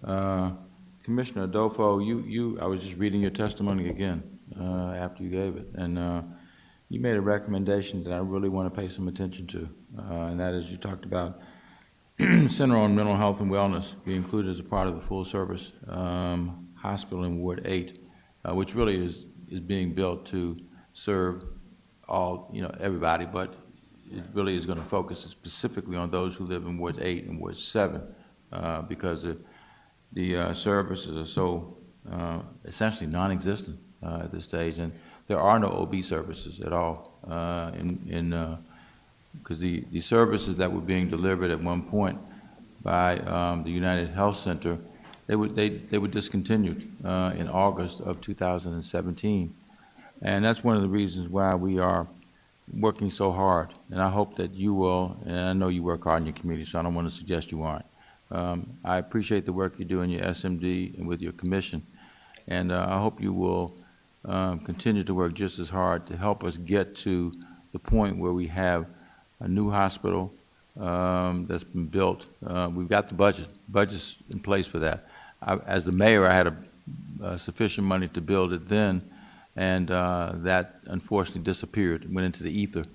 Commissioner Adofo, I was just reading your testimony again after you gave it, and you made a recommendation that I really want to pay some attention to, and that is you talked about Center on Mental Health and Wellness be included as a part of the full-service hospital in Ward 8, which really is being built to serve all, everybody, but it really is going to focus specifically on those who live in Ward 8 and Ward 7 because the services are so essentially non-existent at this stage, and there are no OB services at all because the services that were being delivered at one point by the United Health Center, they were discontinued in August of 2017, and that's one of the reasons why we are working so hard. And I hope that you will, and I know you work hard in your community, so I don't want to suggest you aren't. I appreciate the work you do in your SMD and with your commission, and I hope you will continue to work just as hard to help us get to the point where we have a new hospital that's been built. We've got the budget's in place for that. As the mayor, I had sufficient money to build it then, and that unfortunately disappeared, went into the ether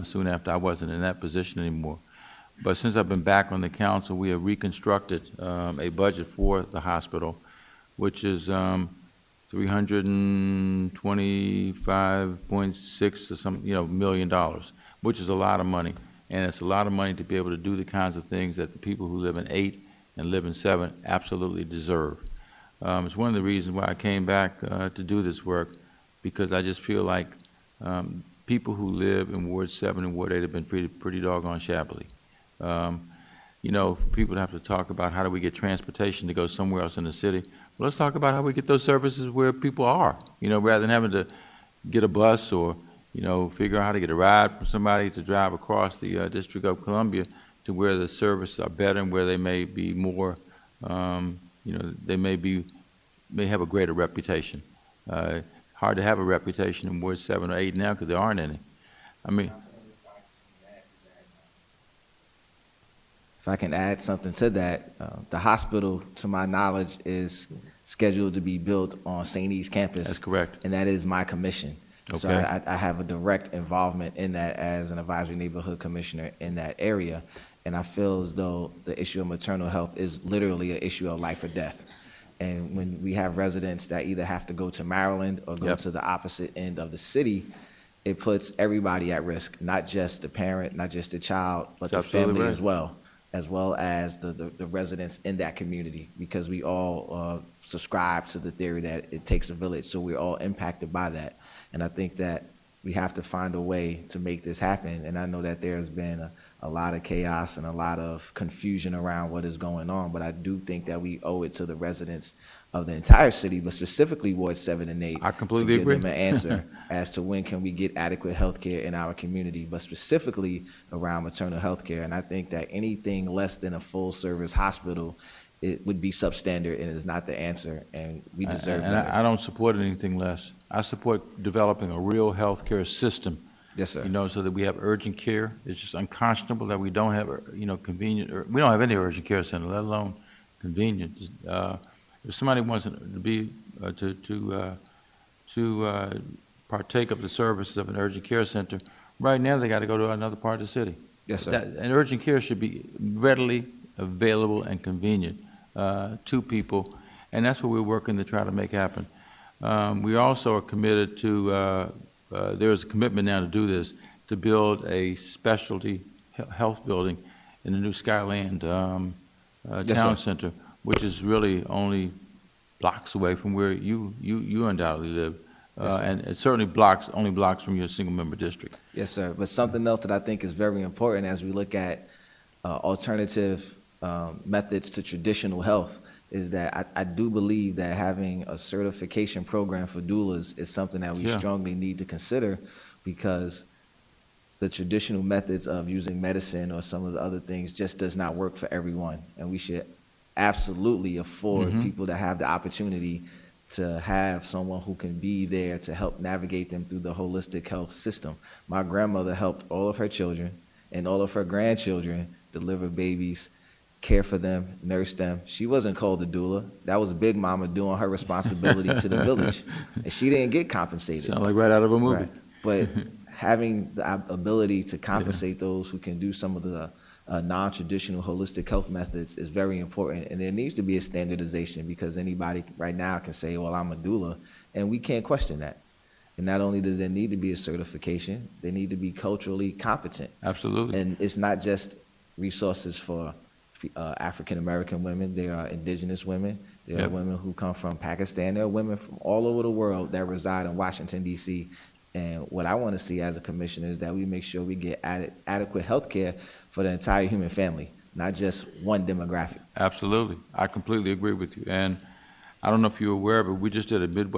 soon after I wasn't in that position anymore. But since I've been back on the council, we have reconstructed a budget for the hospital, which is $325.6 or some, $million, which is a lot of money, and it's a lot of money to be able to do the kinds of things that the people who live in 8 and live in 7 absolutely deserve. It's one of the reasons why I came back to do this work, because I just feel like people who live in Ward 7 and Ward 8 have been pretty doggone shabbily. People have to talk about how do we get transportation to go somewhere else in the city. Well, let's talk about how we get those services where people are, rather than having to get a bus or, figure out how to get a ride from somebody to drive across the District of Columbia to where the services are better and where they may be more, they may have a greater reputation. Hard to have a reputation in Ward 7 or 8 now because there aren't any. If I can add something to that, the hospital, to my knowledge, is scheduled to be built on St. E's campus. That's correct. And that is my commission. Okay. So I have a direct involvement in that as an advisory neighborhood commissioner in that area. And I feel as though the issue of maternal health is literally an issue of life or death. And when we have residents that either have to go to Maryland or go to the opposite end of the city, it puts everybody at risk, not just the parent, not just the child, but the family as well as the residents in that community, because we all subscribe to the theory that it takes a village, so we're all impacted by that. And I think that we have to find a way to make this happen. And I know that there's been a lot of chaos and a lot of confusion around what is going on, but I do think that we owe it to the residents of the entire city, but specifically Ward 7 and 8, I completely agree. To give them an answer as to when can we get adequate health care in our community, but specifically around maternal health care. And I think that anything less than a full-service hospital, it would be substandard and is not the answer, and we deserve better. I don't support anything less. I support developing a real health care system. Yes, sir. So that we have urgent care. It's just unconscionable that we don't have, convenient, we don't have any urgent care center, let alone convenient. If somebody wants to be to partake of the services of an urgent care center, right now they got to go to another part of the city. Yes, sir. An urgent care should be readily available and convenient to people, and that's what we're working to try to make happen. We also are committed to, there's a commitment now to do this, to build a specialty health building in the new Skyland Town Center, which is really only blocks away from where you undoubtedly live. And it certainly only blocks from your single-member district. Yes, sir. But something else that I think is very important as we look at alternative methods to traditional health is that I do believe that having a certification program for doulas is something that we strongly need to consider, because the traditional methods of using medicine or some of the other things just does not work for everyone. And we should absolutely afford people to have the opportunity to have someone who can be there to help navigate them through the holistic health system. My grandmother helped all of her children and all of her grandchildren deliver babies care for them, nurse them. She wasn't called a doula. That was Big Mama doing her responsibility to the village, and she didn't get compensated. Sound like right out of a movie. Right. But having the ability to compensate those who can do some of the non-traditional holistic health methods is very important, and there needs to be a standardization, because anybody right now can say, well, I'm a doula, and we can't question that. And not only does there need to be a certification, they need to be culturally competent. Absolutely. And it's not just resources for African American women. There are indigenous women. There are women who come from Pakistan. There are women from all over the world that reside in Washington, D.C. And what I want to see as a commissioner is that we make sure we get adequate health care for the entire human family, not just one demographic. Absolutely. I completely agree with you. And I don't know if you're aware, but we just did a Midwest